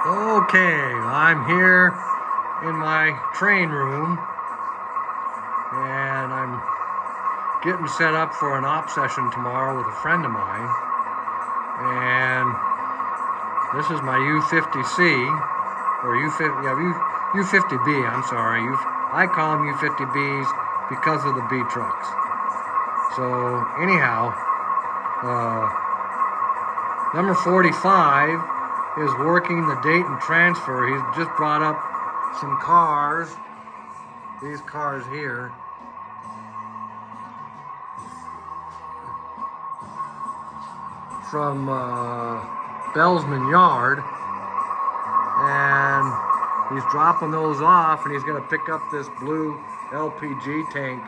Okay, I'm here in my train room and I'm getting set up for an op session tomorrow with a friend of mine. And this is my U50C, or U50B, I'm sorry. I call them U50Bs because of the B trucks. So anyhow, number 45 is working the date and transfer. He's just brought up some cars, these cars here. From Bellsman Yard, and he's dropping those off, and he's going to pick up this blue LPG tank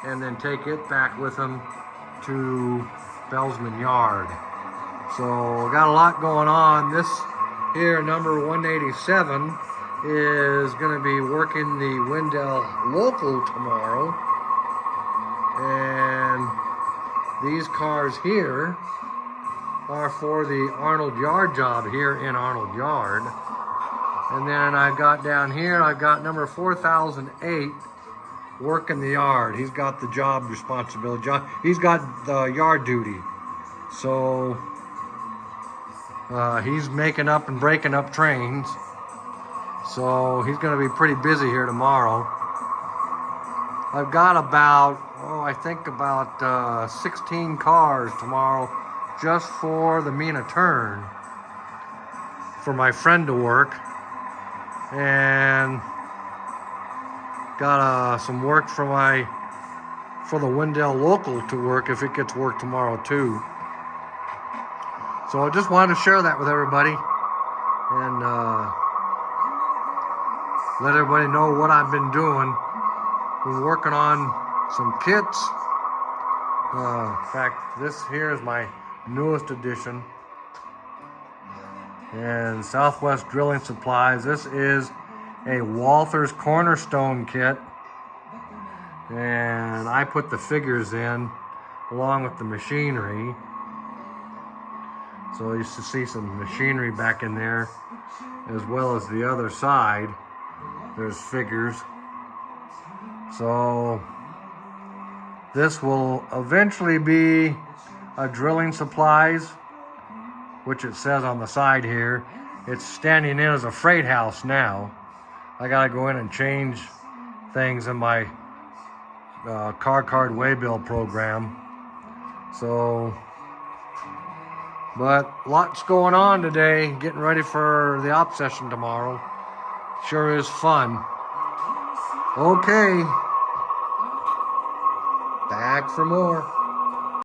and then take it back with him to Bellsman Yard. So got a lot going on. This here, number 187, is going to be working the Wendell local tomorrow, and these cars here are for the Arnold Yard job here in Arnold Yard. And then I've got down here, I've got number 4008 working the yard. He's got the job responsibility. He's got the yard duty. So he's making up and breaking up trains. So he's going to be pretty busy here tomorrow. I've got about, I think about 16 cars tomorrow just for the Mina turn for my friend to work, and got some work for the Wendell local to work if it gets work tomorrow too. So I just wanted to share that with everybody and let everybody know what I've been doing. Been working on some kits. In fact, this here is my newest edition, and Southwest Drilling Supplies. This is a Walther's Cornerstone kit, and I put the figures in along with the machinery. So you should see some machinery back in there, as well as the other side. There's figures. So this will eventually be a drilling supplies, which it says on the side here. It's standing in as a freight house now. I gotta go in and change things in my Car Card Waybill program. So, but lots going on today, getting ready for the op session tomorrow. Sure is fun. Okay, back for more.